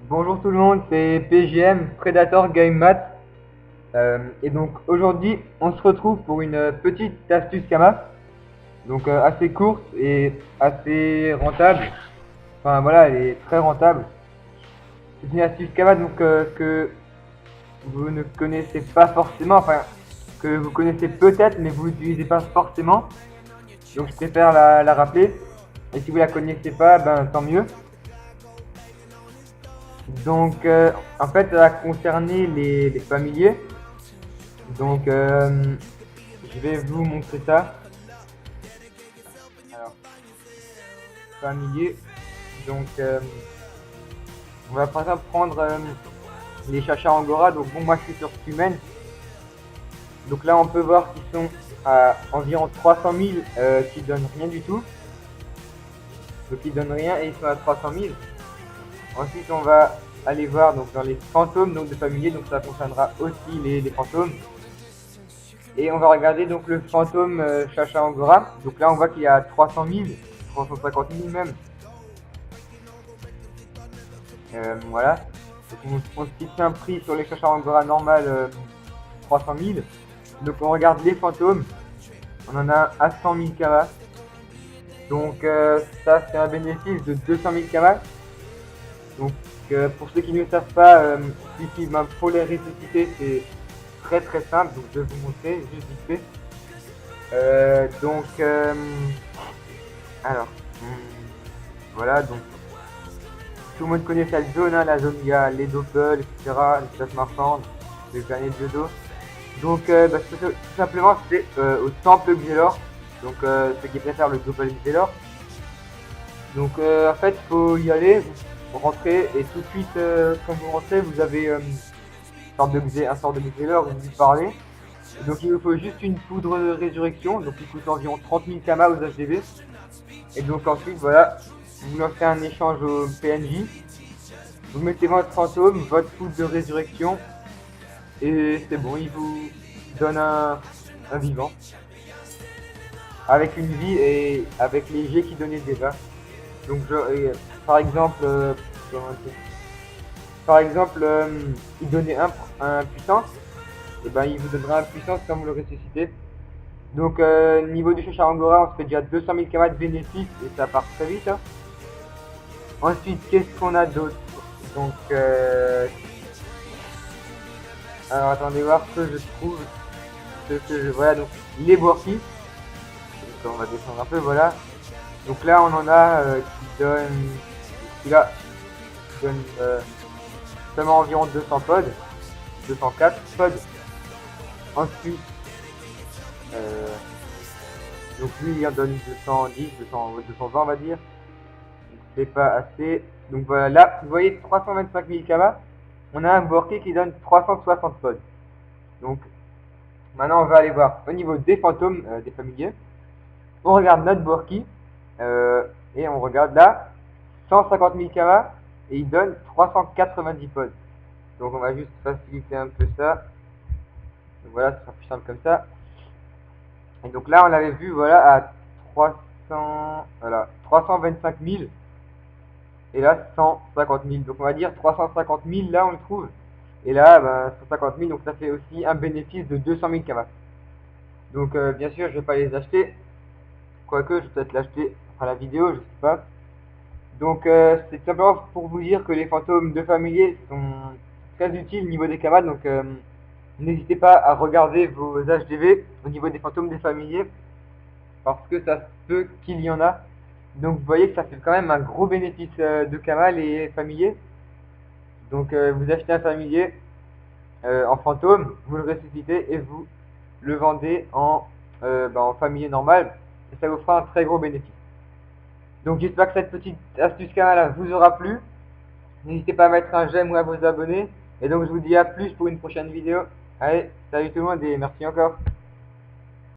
Bonjour tout le monde, c'est PGM, Predator Game Mat. Et donc aujourd'hui, on se retrouve pour une petite astuce Kama. Donc assez courte et assez rentable. Enfin voilà, elle est très rentable. C'est une astuce Kama donc que vous ne connaissez pas forcément, enfin que vous connaissez peut-être mais vous l'utilisez pas forcément. Donc je préfère la rappeler. Et si vous la connaissez pas, ben tant mieux. Donc en fait, ça va concerner les familiers. Donc, je vais vous montrer ça. Alors, familier. Donc, on va par exemple prendre les chachas Angora. Donc, bon, moi je suis sur Scumen. Donc là, on peut voir qu'ils sont à environ 300 000 qui donnent rien du tout. Donc, ils donnent rien et ils sont à 300 000. Ensuite, on va aller voir donc, dans les fantômes donc, de familiers. Donc, ça concernera aussi les fantômes. Et on va regarder donc le fantôme Chacha Angora. Donc là, on voit qu'il y a 300 000, 350 000 même. Voilà. Donc on se fixe un prix sur les Chacha Angora normal 300 000. Donc on regarde les fantômes. On en a à 100 000 kamas. Donc ça c'est un bénéfice de 200 000 kamas. Donc pour ceux qui ne savent pas, pour les ressusciter c'est très très simple. Donc je vais vous montrer juste vite fait. Donc alors voilà, donc tout le monde connaît cette zone, hein, la zone où il y a les doppels, etc., les places marchandes, les planètes de dos. Donc tout simplement c'est au temple Xelor, donc ceux qui préfèrent le doppel Xelor. Donc en fait il faut y aller, vous rentrez et tout de suite quand vous rentrez vous avez un sort de Xelor, vous lui parlez. Et donc il vous faut juste une poudre de résurrection, donc qui coûte environ 30 000 kamas aux HDV. Et donc ensuite voilà, vous lancez un échange au PNJ. Vous mettez votre fantôme, votre poudre de résurrection, et c'est bon, il vous donne un vivant. Avec une vie et avec les jets qui donnaient déjà. Donc par exemple, il donnait un puissance, et ben il vous donnera un puissance quand vous le ressuscitez. Donc niveau du Angora, on se fait déjà 200 000 km de bénéfices et ça part très vite. Hein. Ensuite, qu'est-ce qu'on a d'autre? Donc alors attendez voir ce que je trouve. Voilà, donc les Borki. Donc on va descendre un peu, voilà. Donc là on en a qui donne. Celui-là qui donne seulement environ 200 pods. 204 pods. Ensuite, euh, donc lui il en donne 210, 220 on va dire. Donc c'est pas assez. Donc voilà, là, vous voyez 325 000 kamas. On a un Borki qui donne 360 pods. Donc maintenant on va aller voir au niveau des fantômes des familiers. On regarde notre Borki et on regarde là 150 000 kamas et il donne 390 pods. Donc on va juste faciliter un peu ça. Donc voilà, ce sera plus simple comme ça. Et donc là on l'avait vu voilà à 325 000 et là 150 000. Donc on va dire 350 000 là on le trouve. Et là 150 000, donc ça fait aussi un bénéfice de 200 000 kamas. Donc bien sûr je vais pas les acheter. Quoique je vais peut-être l'acheter après la vidéo, je sais pas. Donc c'est simplement pour vous dire que les fantômes de familiers sont très utiles au niveau des camarades. Donc n'hésitez pas à regarder vos HDV au niveau des fantômes des familiers. Parce que ça se peut qu'il y en a. Donc vous voyez que ça fait quand même un gros bénéfice de Kamal et familier. Donc vous achetez un familier en fantôme, vous le ressuscitez et vous le vendez en familier normal. Et ça vous fera un très gros bénéfice. Donc j'espère que cette petite astuce Kamal vous aura plu. N'hésitez pas à mettre un j'aime ou à vous abonner. Et donc je vous dis à plus pour une prochaine vidéo. Allez, salut tout le monde et merci encore.